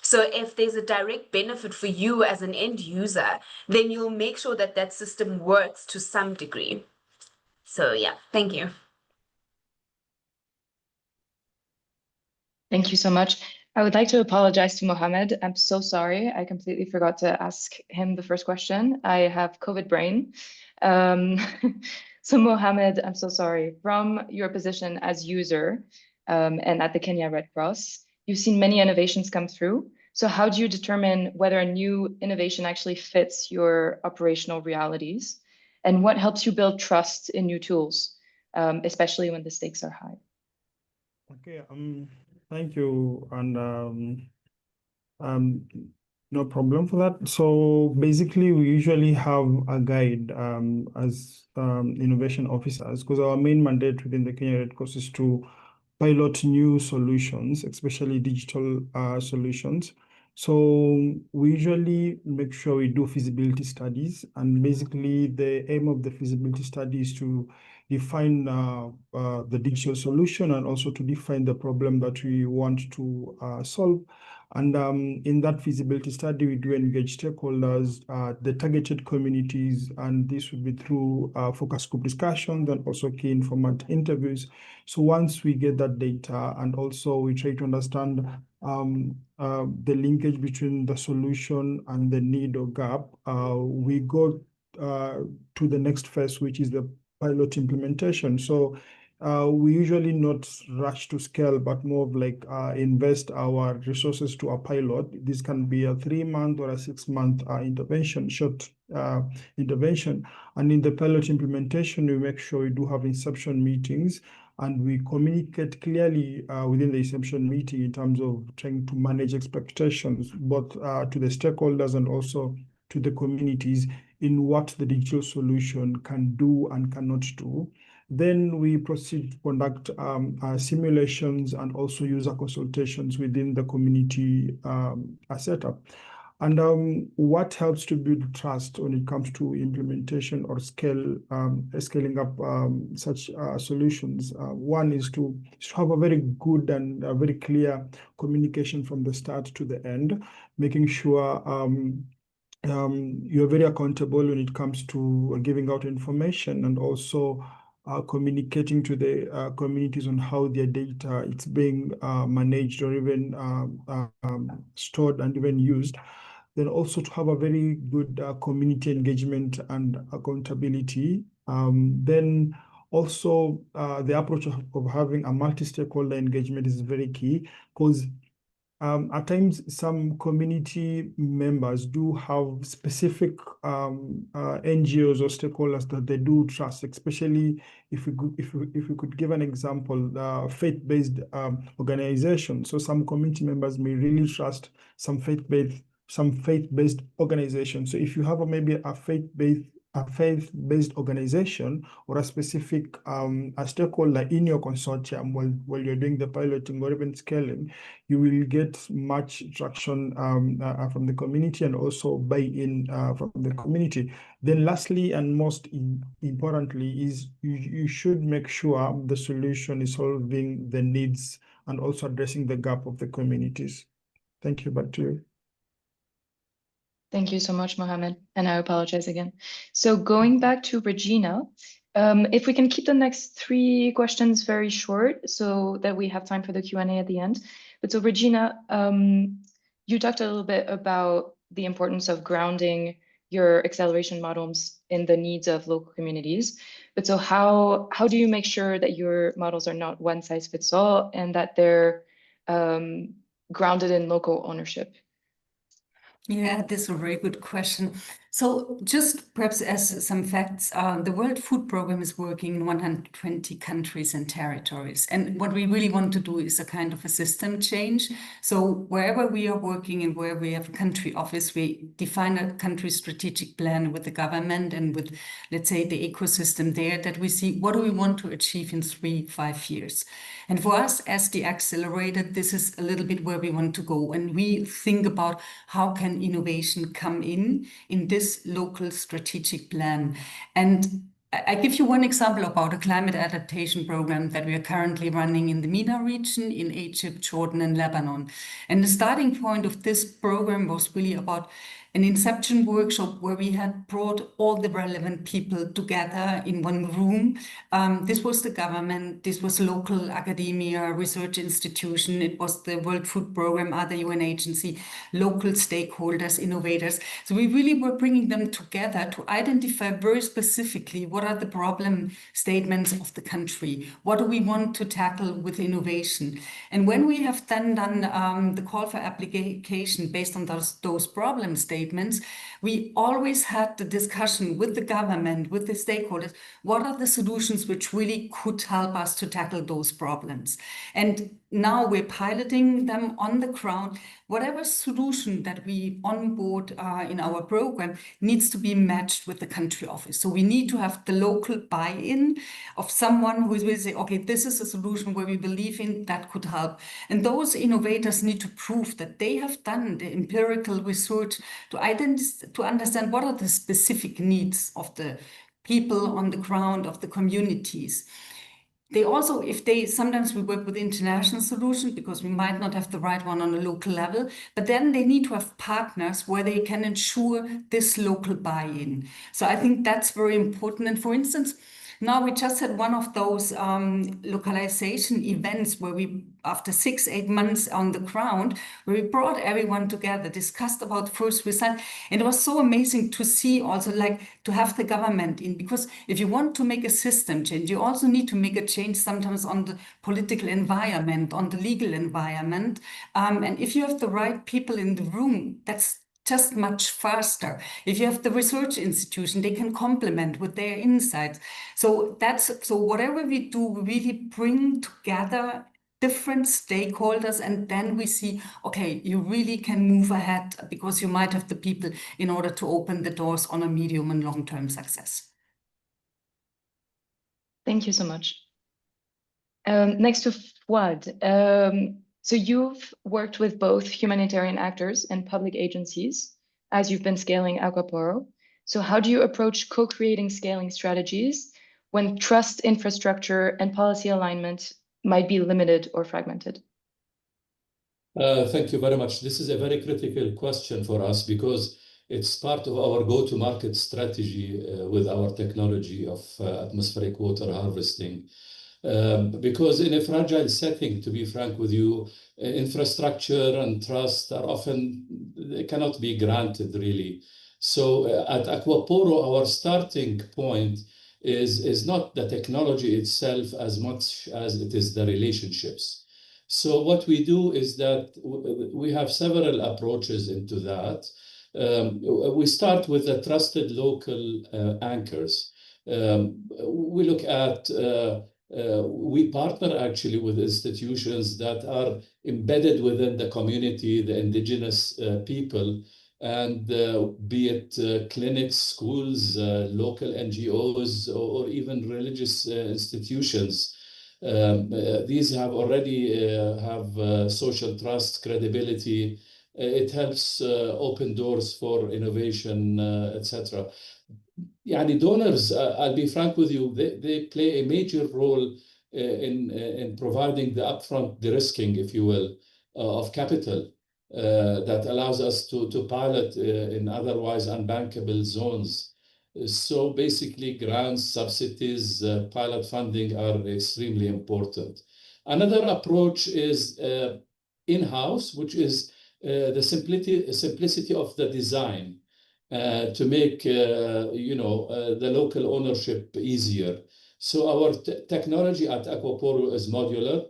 So if there's a direct benefit for you as an end user, then you'll make sure that that system works to some degree. So yeah, thank you. Thank you so much. I would like to apologize to Mohamed. I'm so sorry. I completely forgot to ask him the first question. I have COVID brain. So Mohamed, I'm so sorry. From your position as user and at the Kenya Red Cross, you've seen many innovations come through. So how do you determine whether a new innovation actually fits your operational realities? And what helps you build trust in new tools, especially when the stakes are high? Okay, thank you. And no problem for that. So basically, we usually have a guide as innovation officers, because our main mandate within the Kenya Red Cross is to pilot new solutions, especially digital solutions. So we usually make sure we do feasibility studies, and basically the aim of the feasibility study is to define the digital solution and also to define the problem that we want to solve. And in that feasibility study, we do engage stakeholders, the targeted communities, and this would be through focus group discussions and also key informant interviews. So once we get that data, and also we try to understand the linkage between the solution and the need or gap, we go to the next phase, which is the pilot implementation. So we usually not rush to scale, but more of like invest our resources to a pilot. This can be a 3-month or a 6-month intervention, short intervention. And in the pilot implementation, we make sure we do have inception meetings, and we communicate clearly within the inception meeting in terms of trying to manage expectations, both to the stakeholders and also to the communities in what the digital solution can do and cannot do. Then we proceed to conduct simulations and also user consultations within the community setup. And what helps to build trust when it comes to implementation or scaling up such solutions? One is to have a very good and very clear communication from the start to the end, making sure you're very accountable when it comes to giving out information, and also communicating to the communities on how their data it's being managed or even stored and even used. Then also to have a very good community engagement and accountability. Then also the approach of having a multi-stakeholder engagement is very key, because at times some community members do have specific NGOs or stakeholders that they do trust, especially if we could give an example, faith-based organizations. So some community members may really trust some faith-based organization. So if you have maybe a faith-based organization or a specific a stakeholder in your consortium while you're doing the piloting or even scaling, you will get much traction from the community and also buy-in from the community. Then lastly and most importantly is you should make sure the solution is solving the needs and also addressing the gap of the communities. Thank you. Back to you. Thank you so much, Mohamed, and I apologize again. So going back to Regina, if we can keep the next 3 questions very short so that we have time for the Q&A at the end. But so Regina, you talked a little bit about the importance of grounding your acceleration models in the needs of local communities. But so how do you make sure that your models are not one size fits all and that they're grounded in local ownership? Yeah, this is a very good question. So just perhaps as some facts, the World Food Programme is working in 120 countries and territories. And what we really want to do is a kind of a system change. So wherever we are working and where we have a country office, we define a country strategic plan with the government and with, let's say, the ecosystem there, that we see what do we want to achieve in 3-5 years. And for us as the Accelerator, this is a little bit where we want to go. And we think about how can innovation come in this local strategic plan. And I give you one example about a climate adaptation program that we are currently running in the MENA region in Egypt, Jordan, and Lebanon. And the starting point of this program was really about an inception workshop where we had brought all the relevant people together in one room. This was the government, this was local academia, research institution, it was the World Food Programme, other UN agency, local stakeholders, innovators. So we really were bringing them together to identify very specifically what are the problem statements of the country, what do we want to tackle with innovation. And when we have then done the call for application based on those problem statements, we always had the discussion with the government, with the stakeholders, what are the solutions which really could help us to tackle those problems. And now we're piloting them on the ground. Whatever solution that we onboard in our program needs to be matched with the country office. So we need to have the local buy-in of someone who will say, okay, this is a solution where we believe in that could help. And those innovators need to prove that they have done the empirical research to understand what are the specific needs of the people on the ground, of the communities. They also, sometimes we work with international solutions because we might not have the right one on a local level, but then they need to have partners where they can ensure this local buy-in. So I think that's very important. And for instance, Now we just had one of those localization events where we, after 6-8 months on the ground, where we brought everyone together, discussed about first result. And it was so amazing to see also, like, to have the government in, because if you want to make a system change, you also need to make a change sometimes on the political environment, on the legal environment. And if you have the right people in the room, that's just much faster. If you have the research institution, they can complement with their insights. So whatever we do, we really bring together different stakeholders, and then we see, okay, you really can move ahead because you might have the people in order to open the doors on a medium and long-term success. Thank you so much. Next to Fouad. So you've worked with both humanitarian actors and public agencies as you've been scaling Aquaporo. So how do you approach co-creating scaling strategies when trust, infrastructure, and policy alignment might be limited or fragmented? Thank you very much. This is a very critical question for us because it's part of our go-to-market strategy with our technology of atmospheric water harvesting. Because in a fragile setting, to be frank with you, infrastructure and trust are often, they cannot be granted really. So at Aquaporo, our starting point is not the technology itself as much as it is the relationships. So what we do is that we have several approaches into that. We start with the trusted local anchors. We look at we partner actually with institutions that are embedded within the community, the indigenous people, and be it clinics, schools, local NGOs, or even religious institutions. These have already have social trust, credibility. It helps open doors for innovation, etc. Yani donors, I'll be frank with you, they play a major role in providing the upfront de-risking, if you will, of capital that allows us to pilot in otherwise unbankable zones. So basically grants, subsidies, pilot funding are extremely important. Another approach is in-house, which is the simplicity of the design. To make the local ownership easier. So our technology at Aquaporo is modular,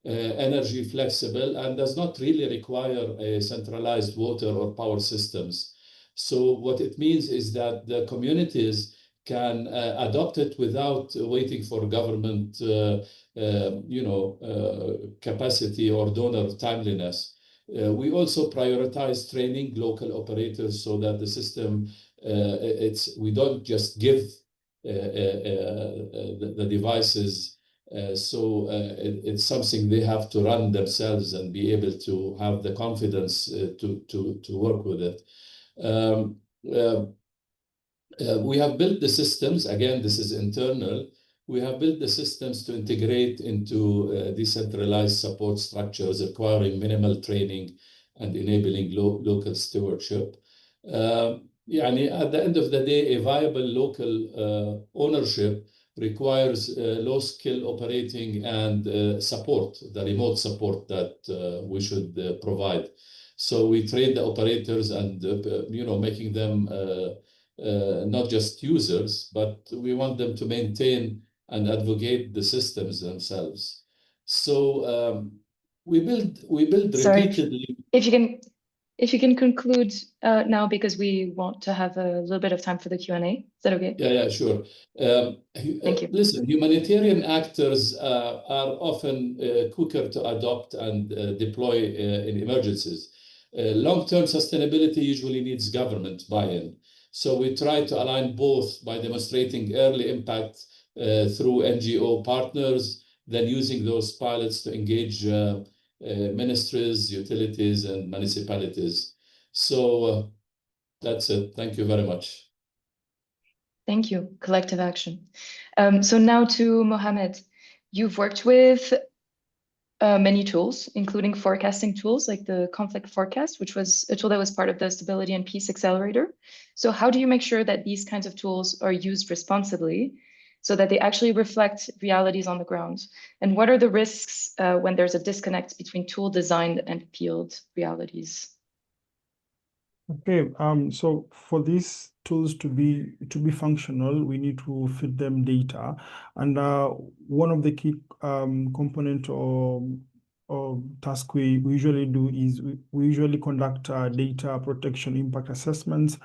energy flexible, and does not really require a centralized water or power systems. So what it means is that the communities can adopt it without waiting for government capacity or donor timeliness. We also prioritize training local operators so that the system, we don't just give the devices, so it's something they have to run themselves and be able to have the confidence to work with it. We have built the systems, again, this is internal. We have built the systems to integrate into decentralized support structures requiring minimal training and enabling local stewardship. At the end of the day, a viable local ownership requires low skill operating and support, the remote support that we should provide. So we train the operators and making them not just users, but we want them to maintain and advocate the systems themselves. So we build repeatedly. If you can conclude now, because we want to have a little bit of time for the Q&A. Is that okay? Yeah, sure. Thank you. Listen, humanitarian actors are often quicker to adopt and deploy in emergencies. Long-term sustainability usually needs government buy-in. So we try to align both by demonstrating early impact through NGO partners, then using those pilots to engage ministries, utilities, and municipalities. So that's it. Thank you very much. Thank you. Collective action. So now to Mohamed. You've worked with many tools, including forecasting tools like the conflict forecast, which was a tool that was part of the Stability and Peace Accelerator. So how do you make sure that these kinds of tools are used responsibly so that they actually reflect realities on the ground? And what are the risks when there's a disconnect between tool design and field realities? Okay, so for these tools to be functional, we need to feed them data, and one of the key component or task we usually do is we usually conduct data protection impact assessments,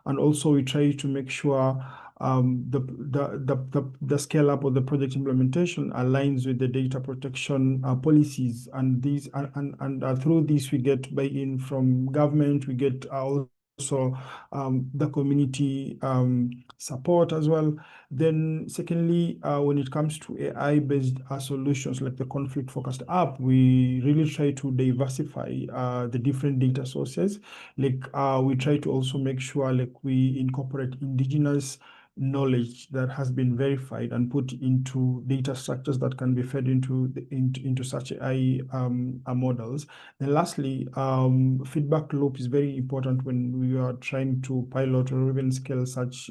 and also we try to make sure the scale up of the project implementation aligns with the data protection policies, and these and through this we get buy-in from government, we get also the community support as well. Then secondly, when it comes to AI-based solutions like the conflict-focused app, we really try to diversify the different data sources. Like we try to also make sure like we incorporate indigenous knowledge that has been verified and put into data structures that can be fed into such AI models. And lastly, feedback loop is very important when we are trying to pilot or even scale such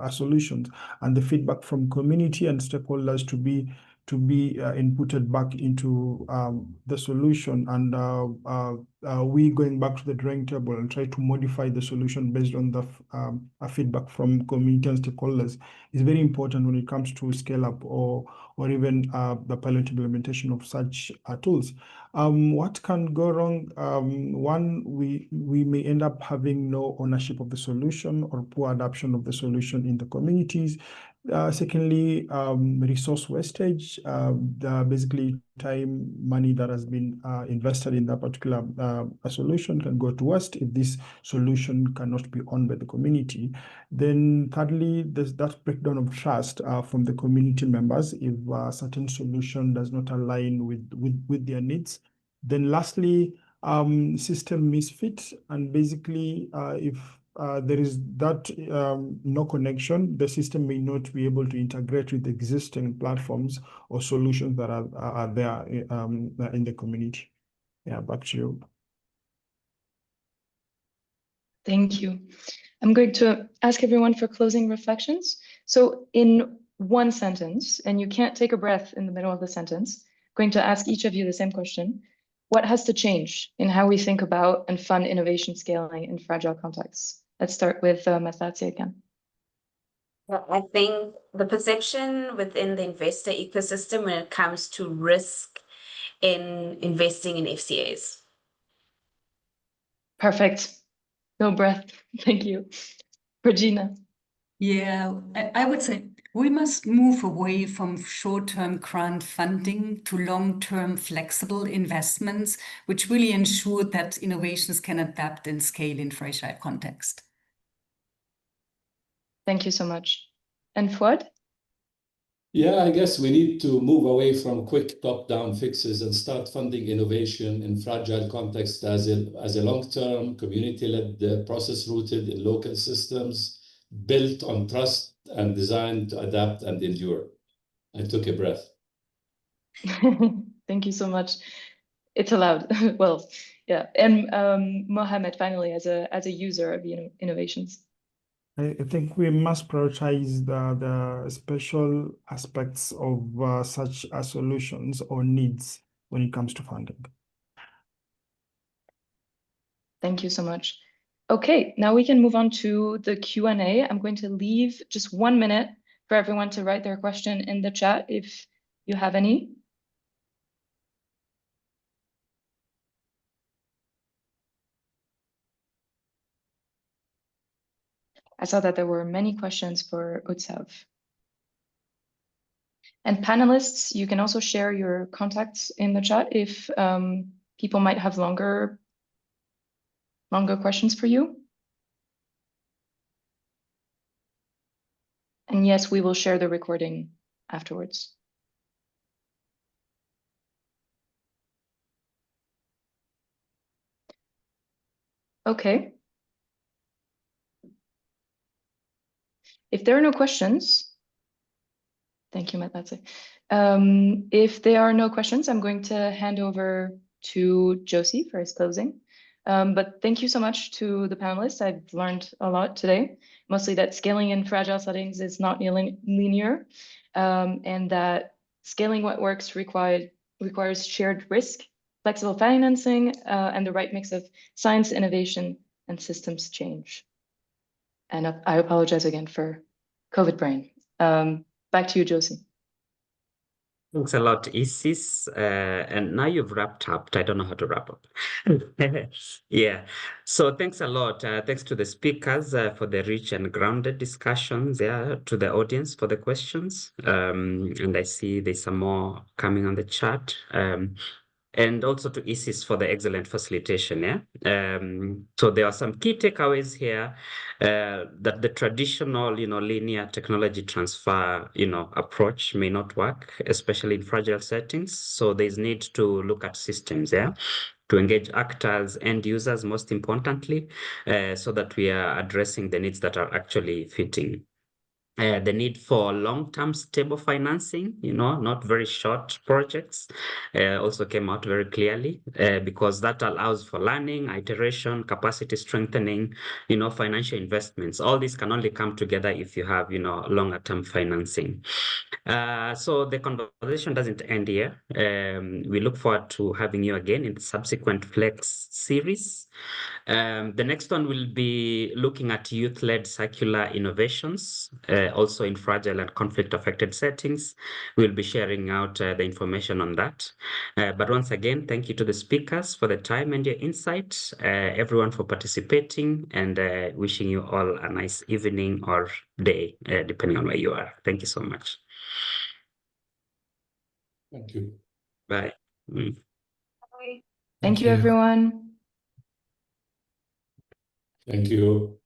solutions, and the feedback from community and stakeholders to be inputted back into the solution, and we going back to the drawing table and try to modify the solution based on the feedback from community and stakeholders is very important when it comes to scale up or even the pilot implementation of such tools. What can go wrong? One, we may end up having no ownership of the solution or poor adoption of the solution in the communities. Secondly, resource wastage, basically time, money that has been invested in that particular solution can go to waste if this solution cannot be owned by the community. Then thirdly, there's that breakdown of trust from the community members if a certain solution does not align with their needs. Then lastly, system misfit, and basically if there is that no connection, the system may not be able to integrate with existing platforms or solutions that are there in the community. Yeah, back to you. Thank you. I'm going to ask everyone for closing reflections. So in one sentence, and you can't take a breath in the middle of the sentence, I'm going to ask each of you the same question. What has to change in how we think about and fund innovation scaling in fragile contexts? Let's start with Mahlatse again. Well, I think the perception within the investor ecosystem when it comes to risk in investing in FCAs. Perfect. No breath. Thank you. Regina. Yeah, I would say we must move away from short-term grant funding to long-term flexible investments, which really ensure that innovations can adapt and scale in fragile context. Thank you so much. And Fouad? Yeah, I guess we need to move away from quick top-down fixes and start funding innovation in fragile context as a long-term, community-led process rooted in local systems, built on trust and designed to adapt and endure. I took a breath. Thank you so much. It's allowed. Well, yeah. And Mohamed, finally, as a user of innovations. I think we must prioritize the special aspects of such solutions or needs when it comes to funding. Thank you so much. Okay, now we can move on to the Q&A. I'm going to leave just 1 minute for everyone to write their question in the chat if you have any. I saw that there were many questions for Utsav. And panelists, you can also share your contacts in the chat if people might have longer questions for you. And yes, we will share the recording afterwards. Okay. If there are no questions, thank you, Mahlatse. If there are no questions, I'm going to hand over to Josie for his closing. But thank you so much to the panelists. I've learned a lot today, mostly that scaling in fragile settings is not linear, and that scaling what works requires shared risk, flexible financing, and the right mix of science, innovation, and systems change. And I apologize again for COVID brain. Back to you, Josie. Thanks a lot, Isis. And now you've wrapped up. I don't know how to wrap up. Yeah. So thanks a lot. Thanks to the speakers for the rich and grounded discussions. Yeah. To the audience for the questions. And I see there's some more coming on the chat. And also to Isis for the excellent facilitation. Yeah. So there are some key takeaways here that the traditional, linear technology transfer, approach may not work, especially in fragile settings. So there's need to look at systems. Yeah. To engage actors and users, most importantly, so that we are addressing the needs that are actually fitting. The need for long-term stable financing, not very short projects, also came out very clearly because that allows for learning, iteration, capacity strengthening, financial investments. All these can only come together if you have, longer-term financing. So the conversation doesn't end here. We look forward to having you again in the subsequent Flex series. The next one will be looking at youth-led circular innovations, also in fragile and conflict-affected settings. We'll be sharing out the information on that. But once again, thank you to the speakers for the time and your insight, everyone for participating, and wishing you all a nice evening or day, depending on where you are. Thank you so much. Thank you. Bye. Thank you, everyone. Thank you.